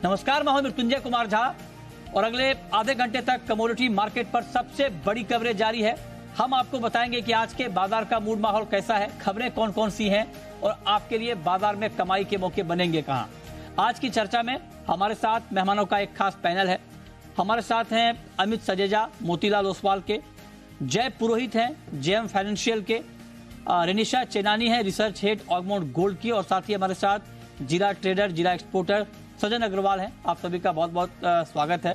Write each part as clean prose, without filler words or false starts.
नमस्कार, मैं हूं मृत्युंजय कुमार झा और अगले आधे घंटे तक कमोडिटी मार्केट पर सबसे बड़ी कवरेज जारी है। हम आपको बताएंगे कि आज के बाजार का मूड माहौल कैसा है, खबरें कौन कौन सी हैं और आपके लिए बाजार में कमाई के मौके बनेंगे कहां। आज की चर्चा में हमारे साथ मेहमानों का एक खास पैनल है। हमारे साथ हैं अमित सजेजा मोतीलाल ओसवाल के, जय पुरोहित हैं जेएम फाइनेंशियल के, रेनिशा चेनानी है रिसर्च हेड ऑगमाउंट गोल्ड की, और साथ ही हमारे साथ जीरा ट्रेडर जीरा एक्सपोर्टर सजन अग्रवाल हैं। आप सभी का बहुत बहुत स्वागत है।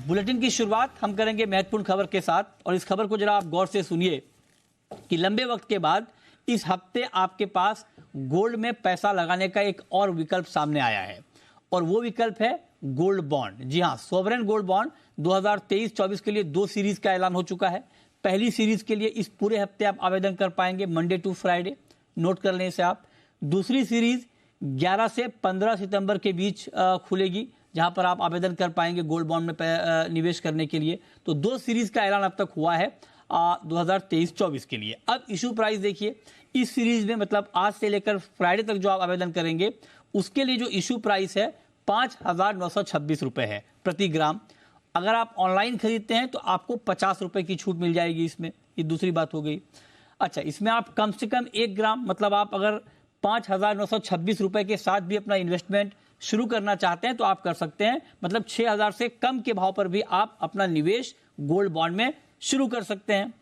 बुलेटिन की शुरुआत हम करेंगे महत्वपूर्ण खबर के साथ, और इस खबर को जरा आप गौर से सुनिए कि लंबे वक्त के बाद इस हफ्ते आपके पास गोल्ड में पैसा लगाने का एक और विकल्प सामने आया है, और वो विकल्प है गोल्ड बॉन्ड। जी हां, सोवरेन गोल्ड बॉन्ड 2023-24 के लिए 2 सीरीज का ऐलान हो चुका है। पहली सीरीज के लिए इस पूरे हफ्ते आप आवेदन कर पाएंगे, मंडे टू फ्राइडे, नोट कर लें इसे आप। दूसरी सीरीज 11 से 15 सितंबर के बीच खुलेगी, जहां पर आप आवेदन कर पाएंगे गोल्ड बॉन्ड में निवेश करने के लिए। तो 2 सीरीज का ऐलान अब तक हुआ है 2023-24 के लिए। अब इशू प्राइस देखिए, इस सीरीज में मतलब आज से लेकर फ्राइडे तक जो आप आवेदन करेंगे उसके लिए जो इशू प्राइस है 5,926 रुपए है प्रति ग्राम। अगर आप ऑनलाइन खरीदते हैं तो आपको 50 रुपए की छूट मिल जाएगी इसमें, ये दूसरी बात हो गई। अच्छा, इसमें आप कम से कम 1 ग्राम मतलब आप अगर 5,926 रुपए के साथ भी अपना इन्वेस्टमेंट शुरू करना चाहते हैं तो आप कर सकते हैं, मतलब 6,000 से कम के भाव पर भी आप अपना निवेश गोल्ड बॉन्ड में शुरू कर सकते हैं।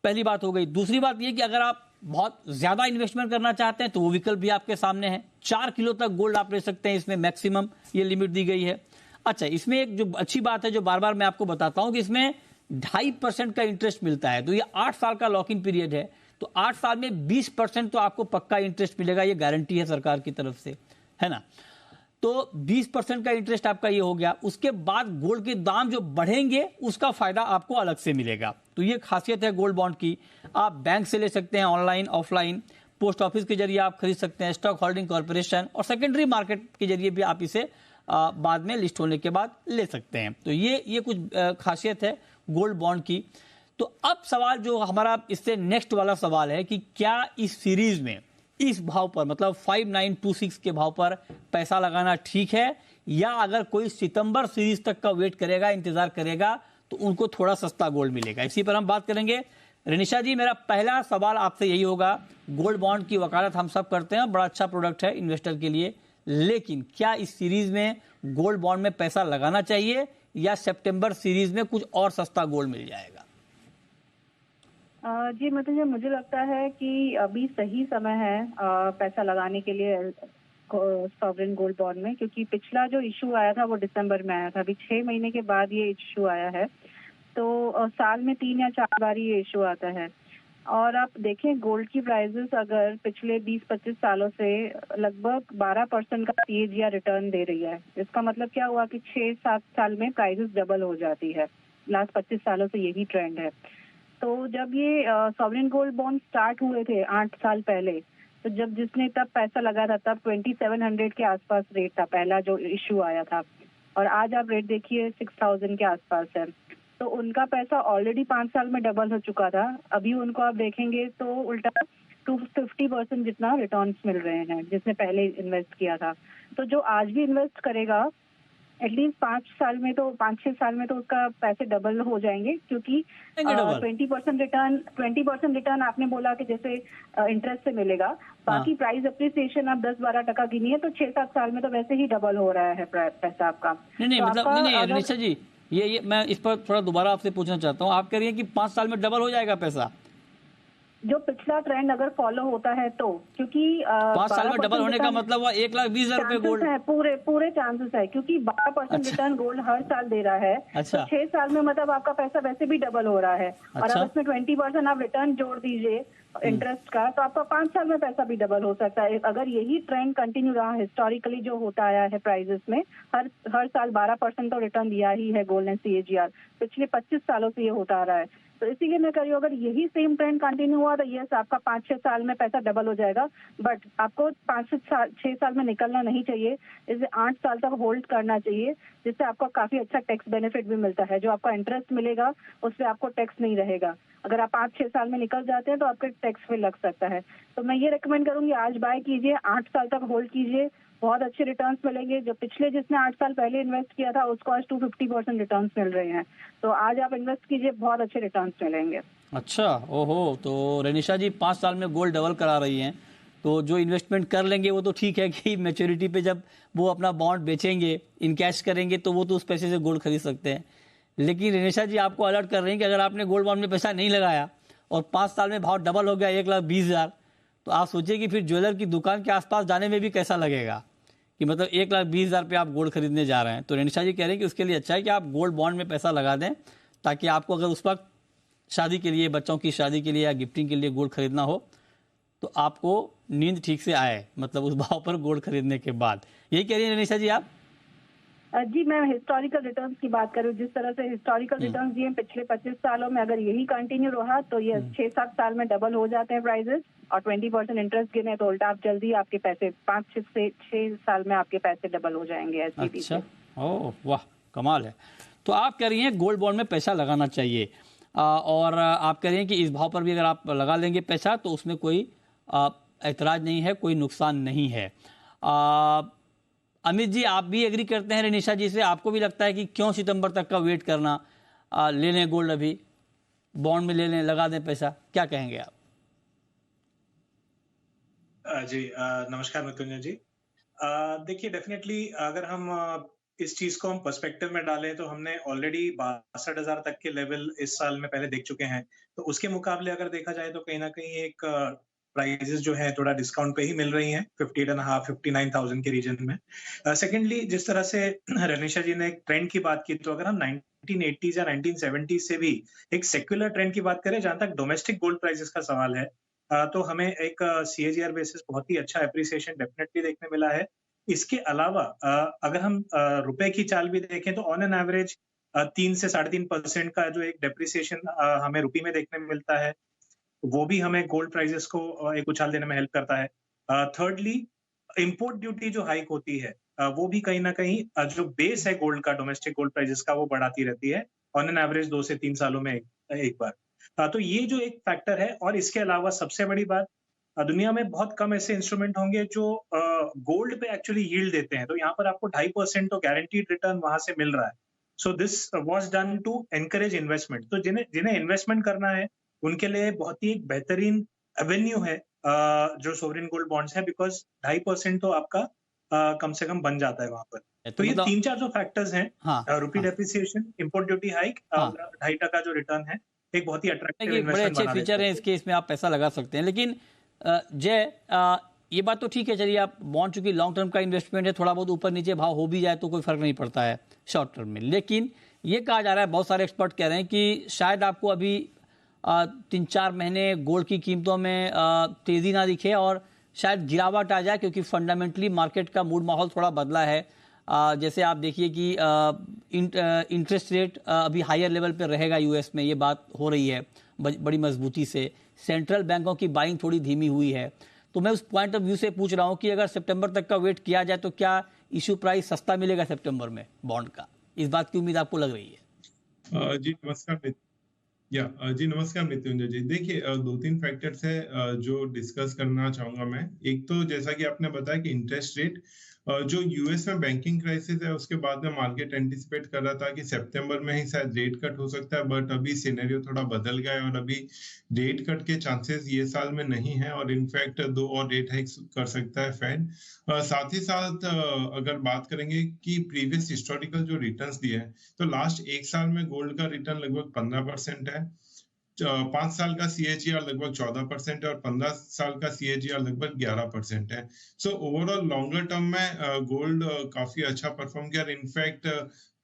पहली बात हो गई। दूसरी बात यह कि अगर आप बहुत ज्यादा इन्वेस्टमेंट करना चाहते हैं तो वो विकल्प भी आपके सामने है। 4 किलो तक गोल्ड आप ले सकते हैं, इसमें मैक्सिमम ये लिमिट दी गई है। अच्छा, इसमें एक जो अच्छी बात है जो बार बार मैं आपको बताता हूं कि इसमें 2.5% का इंटरेस्ट मिलता है। तो ये 8 साल का लॉक इन पीरियड है, तो 8 साल में 20% तो आपको पक्का इंटरेस्ट मिलेगा, ये गारंटी है सरकार की तरफ से, है ना। तो 20% का इंटरेस्ट आपका ये हो गया। उसके बाद गोल्ड के दाम जो बढ़ेंगे उसका फायदा आपको अलग से मिलेगा। तो ये खासियत है गोल्ड बॉन्ड की। आप बैंक से ले सकते हैं, ऑनलाइन ऑफलाइन, पोस्ट ऑफिस के जरिए आप खरीद सकते हैं, स्टॉक होल्डिंग कॉर्पोरेशन और सेकेंडरी मार्केट के जरिए भी आप इसे बाद में लिस्ट होने के बाद ले सकते हैं। तो ये कुछ खासियत है गोल्ड बॉन्ड की। तो अब सवाल जो हमारा इससे नेक्स्ट वाला सवाल है कि क्या इस सीरीज में इस भाव पर मतलब 5,926 के भाव पर पैसा लगाना ठीक है, या अगर कोई सितंबर सीरीज तक का वेट करेगा, इंतजार करेगा, तो उनको थोड़ा सस्ता गोल्ड मिलेगा। इसी पर हम बात करेंगे। रेनिशा जी, मेरा पहला सवाल आपसे यही होगा, गोल्ड बॉन्ड की वकालत हम सब करते हैं, बड़ा अच्छा प्रोडक्ट है इन्वेस्टर के लिए, लेकिन क्या इस सीरीज में गोल्ड बॉन्ड में पैसा लगाना चाहिए या सितंबर सीरीज में कुछ और सस्ता गोल्ड मिल जाएगा? जी मतलब मुझे लगता है कि अभी सही समय है पैसा लगाने के लिए सॉवरेन गोल्ड बॉन्ड में, क्योंकि पिछला जो इशू आया था वो दिसंबर में आया था। अभी 6 महीने के बाद ये इशू आया है, तो साल में 3 या 4 बार ये इशू आता है। और आप देखें गोल्ड की प्राइसेस अगर पिछले 20-25 सालों से लगभग 12% का CAGR रिटर्न दे रही है। इसका मतलब क्या हुआ कि 6-7 साल में प्राइसेस डबल हो जाती है। लास्ट 25 सालों से यही ट्रेंड है। तो जब ये सॉवरेन गोल्ड बॉन्ड स्टार्ट हुए थे 8 साल पहले, तो जब जिसने तब पैसा लगा था तब 2700 के आसपास रेट था, पहला जो इशू आया था, और आज आप रेट देखिए 6,000 के आसपास है। तो उनका पैसा ऑलरेडी 5 साल में डबल हो चुका था। अभी उनको आप देखेंगे तो उल्टा 250% जितना रिटर्न्स मिल रहे हैं जिसने पहले इन्वेस्ट किया था। तो जो आज भी इन्वेस्ट करेगा एटलीस्ट 5-6 साल में तो उसका पैसे डबल हो जाएंगे, क्योंकि 20% रिटर्न आपने बोला कि जैसे इंटरेस्ट से मिलेगा। बाकी प्राइस अप्रिसिएशन आप 10-12% गिनिए तो 6-7 साल में तो वैसे ही डबल हो रहा है पैसा आपका। नहीं मतलब नहीं रेनिशा जी, ये मैं इस पर थोड़ा दोबारा आपसे पूछना चाहता हूँ। आप कह रही हैं कि 5 साल में डबल हो जाएगा पैसा? जो पिछला ट्रेंड अगर फॉलो होता है तो, क्योंकि 5 साल में डबल होने का मतलब हुआ 1,20,000 रुपए गोल्ड है, पूरे चांसेस है, क्योंकि 12% रिटर्न गोल्ड हर साल दे रहा है। अच्छा। तो 6 साल में मतलब आपका पैसा वैसे भी डबल हो रहा है। और अब इसमें 20% आप रिटर्न जोड़ दीजिए इंटरेस्ट का, तो आपका 5 साल में पैसा भी डबल हो सकता है। अगर यही ट्रेंड कंटिन्यू रहा हिस्टोरिकली जो होता आया है प्राइजेस में, हर साल 12% तो रिटर्न दिया ही है गोल्ड ने CAGR, पिछले 25 सालों से ये होता आ रहा है। तो इसीलिए मैं कह रही हूँ अगर यही सेम ट्रेंड कंटिन्यू हुआ तो यस आपका 5-6 साल में पैसा डबल हो जाएगा, बट आपको 5-6 साल में निकलना नहीं चाहिए, इसे 8 साल तक होल्ड करना चाहिए, जिससे आपको काफी अच्छा टैक्स बेनिफिट भी मिलता है। जो आपका इंटरेस्ट मिलेगा उस पर आपको टैक्स नहीं रहेगा। अगर आप 5-6 साल में निकल जाते हैं तो आपके टैक्स भी लग सकता है। तो मैं ये रिकमेंड करूंगी आज बाय कीजिए, 8 साल तक होल्ड कीजिए, बहुत अच्छे रिटर्न्स मिलेंगे। जो पिछले जिसने 8 साल पहले इन्वेस्ट किया था उसको आज 250% रिटर्न्स मिल रहे हैं। तो आज आप इन्वेस्ट कीजिए, बहुत अच्छे रिटर्न्स मिलेंगे। अच्छा, ओहो, तो रेनिशा जी 5 साल में गोल्ड डबल करा रही हैं, तो जो इन्वेस्टमेंट कर लेंगे वो तो ठीक है कि मैच्योरिटी पे जब वो अपना बॉन्ड बेचेंगे, इन कैश करेंगे, तो वो तो उस पैसे से गोल्ड खरीद सकते हैं। लेकिन रेनिशा जी आपको अलर्ट कर रही हैं कि अगर आपने गोल्ड बॉन्ड में पैसा नहीं लगाया और 5 साल में भाव डबल हो गया 1,20,000, तो आप सोचिए कि फिर ज्वेलर की दुकान के आसपास जाने में भी कैसा लगेगा कि मतलब 1,20,000 पे आप गोल्ड खरीदने जा रहे हैं। तो रेनिशा जी कह रहे हैं कि उसके लिए अच्छा है कि आप गोल्ड बॉन्ड में पैसा लगा दें, ताकि आपको अगर उस वक्त शादी के लिए, बच्चों की शादी के लिए या गिफ्टिंग के लिए गोल्ड खरीदना हो तो आपको नींद ठीक से आए, मतलब उस भाव पर गोल्ड खरीदने के बाद। यही कह रही हैं रेनिशा जी आप? जी, मैं हिस्टोरिकल रिटर्न्स की बात करूँ, जिस तरह से हिस्टोरिकल रिटर्न्स दिए पिछले 25 सालों में, अगर यही कंटिन्यू रहा तो ये 6-7 साल में डबल हो जाते हैं प्राइजेस, और 20% इंटरेस्ट गिने तो उल्टा आप जल्दी आपके पैसे 5 से 6 साल में आपके पैसे डबल हो जाएंगे एसपीपी से। अच्छा, ओह वाह, कमाल है। तो आप कह रही हैं गोल्ड बॉन्ड में पैसा लगाना चाहिए, और आप कह रही हैं कि इस भाव पर भी अगर आप लगा लेंगे पैसा तो उसमें कोई ऐतराज नहीं है, कोई नुकसान नहीं है। अमित जी, आप भी एग्री करते हैं रेनिशा जी से? आपको भी लगता है कि क्यों सितंबर तक का वेट करना, ले लें गोल्ड, अभी बॉन्ड में ले लें, लगा दें पैसा? क्या कहेंगे आप? जी नमस्कार मृत्युंजय जी। देखिए, डेफिनेटली अगर हम इस चीज को हम पर्सपेक्टिव में डालें तो हमने ऑलरेडी 62,000 तक के लेवल इस साल में पहले देख चुके हैं। तो उसके मुकाबले अगर देखा जाए तो कहीं ना कहीं एक प्राइजेस जो है थोड़ा डिस्काउंट पे ही मिल रही हैं, 58,500 59,000 के रीजन में। सेकेंडली, जिस तरह से रेनिशा जी ने एक ट्रेंड की बात की, तो अगर हम 1980s या 1970s से भी एक सेक्युलर ट्रेंड की बात करें, जहां तक डोमेस्टिक गोल्ड प्राइसेस का सवाल है, तो हमें एक सीएजीआर बेसिस बहुत ही अच्छा एप्रिसिएशन डेफिनेटली देखने मिला है। इसके अलावा अगर हम रुपए की चाल भी देखें तो ऑन एन एवरेज 3 से 3.5% का जो एक डेप्रिसिएशन हमें रुपये में देखने में मिलता है, वो भी हमें गोल्ड प्राइसेस को एक उछाल देने में हेल्प करता है। थर्डली, इंपोर्ट ड्यूटी जो हाइक होती है, वो भी कहीं ना कहीं जो बेस है गोल्ड का, डोमेस्टिक गोल्ड प्राइसेस का, वो बढ़ाती रहती है ऑन एन एवरेज 2 से 3 सालों में एक बार। तो ये जो एक फैक्टर है, और इसके अलावा सबसे बड़ी बात, दुनिया में बहुत कम ऐसे इंस्ट्रूमेंट होंगे जो गोल्ड पे एक्चुअली यील्ड देते हैं। तो यहाँ पर आपको 2.5% तो गारंटीड रिटर्न वहां से मिल रहा है। So this was done to encourage investment. तो जिन्हें जिन्हें इन्वेस्टमेंट करना है उनके लिए बहुत ही एक बेहतरीन एवेन्यू है जो सोवरेन गोल्ड बॉन्ड्स है, बिकॉज 2.5% तो आपका कम से कम बन जाता है वहां पर। तो ये 3-4 जो फैक्टर्स हैं, रुपी डेप्रिसिएशन, इंपोर्ट ड्यूटी हाइक, 2.5% जो रिटर्न है, एक बहुत ही अट्रैक्टिव इन्वेस्टमेंट बड़े अच्छे फीचर हैं इसके, इसमें आप पैसा लगा सकते हैं। लेकिन जय, ये बात तो ठीक है, चलिए आप बॉन्ड चूंकि लॉन्ग टर्म का इन्वेस्टमेंट है, थोड़ा बहुत ऊपर नीचे भाव हो भी जाए तो कोई फर्क नहीं पड़ता है शॉर्ट टर्म में। लेकिन ये कहा जा रहा है, बहुत सारे एक्सपर्ट कह रहे हैं कि शायद आपको अभी 3-4 महीने गोल्ड की कीमतों में तेजी ना दिखे और शायद गिरावट आ जाए, क्योंकि फंडामेंटली मार्केट का मूड माहौल थोड़ा बदला है। जैसे आप देखिए कि इंटरेस्ट रेट अभी हायर लेवल पर रहेगा यूएस में, ये बात हो रही है बड़ी मजबूती से। सेंट्रल बैंकों की बाइंग थोड़ी धीमी हुई है। तो मैं उस पॉइंट ऑफ व्यू से पूछ रहा हूं कि अगर सितंबर तक का वेट किया जाए तो क्या इशू प्राइस सस्ता मिलेगा सितंबर में बॉन्ड का? इस बात की उम्मीद आपको लग रही है? जी नमस्कार। जी नमस्कार मृत्युंजय जी। देखिए, 2-3 फैक्टर्स है जो डिस्कस करना चाहूंगा मैं। एक तो जैसा कि आपने बताया कि इंटरेस्ट रेट, जो यूएस में बैंकिंग क्राइसिस है उसके बाद में मार्केट एंटिसिपेट कर रहा था कि सितंबर में ही शायद रेट कट हो सकता है, बट अभी सिनेरियो थोड़ा बदल गया है और अभी रेट कट के चांसेस ये साल में नहीं है, और इनफैक्ट 2 और रेट हाइक्स कर सकता है फेड। साथ ही साथ अगर बात करेंगे कि प्रीवियस हिस्टोरिकल जो रिटर्न्स दिए हैं, तो लास्ट 1 साल में गोल्ड का रिटर्न लगभग 15% है, 5 साल का सीएजीआर लगभग 14% है और 15 साल का सीएजीआर लगभग 11% है। सो ओवरऑल लॉन्गर टर्म में गोल्ड काफी अच्छा परफॉर्म किया। इनफैक्ट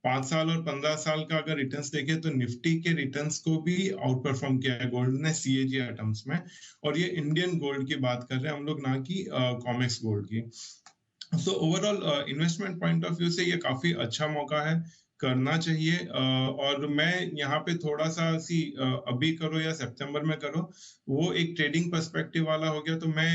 5 साल और 15 साल का अगर रिटर्न्स देखें तो निफ्टी के रिटर्न्स को भी आउट परफॉर्म किया है गोल्ड ने सीएजीआर टर्म्स में। और ये इंडियन गोल्ड की बात कर रहे हैं हम लोग, ना कि कॉमेक्स गोल्ड की। So overall investment point of view से ये काफी अच्छा मौका है। करना चाहिए। और मैं यहाँ पे थोड़ा सा अभी करो या सितंबर में करो, वो एक ट्रेडिंग पर्सपेक्टिव वाला हो गया, तो मैं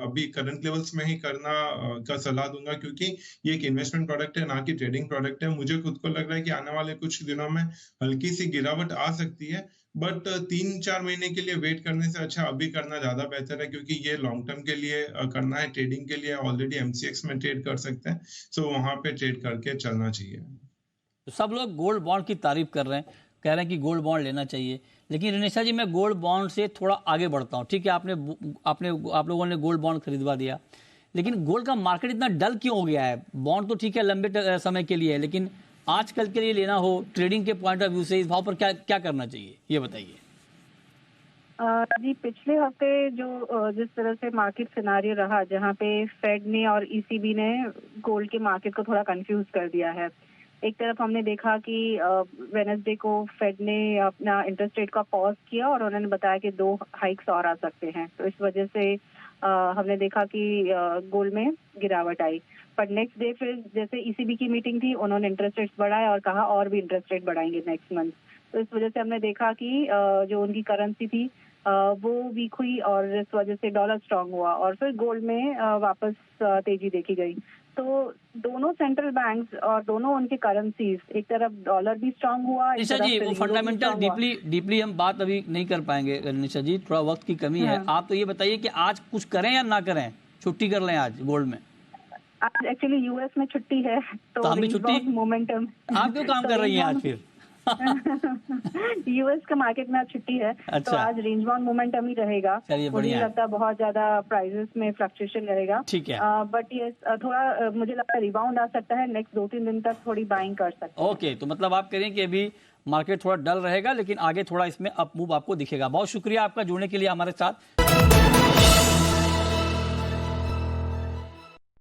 अभी करंट लेवल्स में ही करना का सलाह दूंगा, क्योंकि ये एक इन्वेस्टमेंट प्रोडक्ट है, ना कि ट्रेडिंग प्रोडक्ट है। मुझे खुद को लग रहा है कि आने वाले कुछ दिनों में हल्की सी गिरावट आ सकती है, बट 3-4 महीने के लिए वेट करने से अच्छा अभी करना ज्यादा बेहतर है, क्योंकि ये लॉन्ग टर्म के लिए करना है। ट्रेडिंग के लिए ऑलरेडी एमसीएक्स में ट्रेड कर सकते हैं, सो वहां पे ट्रेड करके चलना चाहिए। तो सब लोग गोल्ड बॉन्ड की तारीफ कर रहे हैं, कह रहे हैं कि गोल्ड बॉन्ड लेना चाहिए, लेकिन रिनिशा जी मैं गोल्ड बॉन्ड से थोड़ा आगे बढ़ता हूँ। ठीक है, आप लोगों ने गोल्ड बॉन्ड खरीदवा दिया, लेकिन गोल्ड का मार्केट इतना डल क्यों हो गया है? बॉन्ड तो ठीक है लंबे समय के लिए है, लेकिन आजकल के लिए लेना हो ट्रेडिंग के पॉइंट ऑफ व्यू से इस भाव पर क्या क्या करना चाहिए, ये बताइए। जी, पिछले हफ्ते जो जिस तरह से मार्केट सिनारियो रहा, जहाँ पे फेड ने और ईसीबी ने गोल्ड के मार्केट को थोड़ा कंफ्यूज कर दिया है। एक तरफ हमने देखा कि वेडनेसडे को फेड ने अपना इंटरेस्ट रेट का पॉज किया और उन्होंने बताया कि 2 हाइक्स और आ सकते हैं, तो इस वजह से हमने देखा कि गोल्ड में गिरावट आई। पर नेक्स्ट डे फिर जैसे ईसीबी की मीटिंग थी, उन्होंने इंटरेस्ट रेट बढ़ाया और कहा और भी इंटरेस्ट रेट बढ़ाएंगे नेक्स्ट मंथ। तो इस वजह से हमने देखा कि जो उनकी करेंसी थी वो वीक हुई और इस वजह से डॉलर स्ट्रांग हुआ और फिर गोल्ड में वापस तेजी देखी गई। तो दोनों सेंट्रल बैंक्स और दोनों उनके करेंसीज, एक तरफ डॉलर भी स्ट्रांग हुआ। निशा जी, वो फंडामेंटल डीपली हम बात अभी नहीं कर पाएंगे निशा जी, थोड़ा वक्त की कमी है। आप तो ये बताइए कि आज कुछ करें या ना करें, छुट्टी कर लें आज गोल्ड में? आज एक्चुअली यूएस में छुट्टी है, तो हम भी छुट्टी, मोमेंटम। आप क्यों काम कर रही हैं आज फिर? यूएस का मार्केट में आज छुट्टी है। अच्छा। तो आज रेंज बाउंड मोमेंटम ही रहेगा। मुझे लगता है बहुत ज्यादा प्राइसेस में फ्लक्चुएशन रहेगा। ठीक है, बट ये थोड़ा मुझे लगता है रिबाउंड आ सकता है, नेक्स्ट 2-3 दिन तक थोड़ी बाइंग कर सकते हैं। ओके, तो मतलब आप कह रहे हैं कि अभी मार्केट थोड़ा डल रहेगा, लेकिन आगे थोड़ा इसमें अप मूव आपको दिखेगा। बहुत शुक्रिया आपका जुड़ने के लिए हमारे साथ।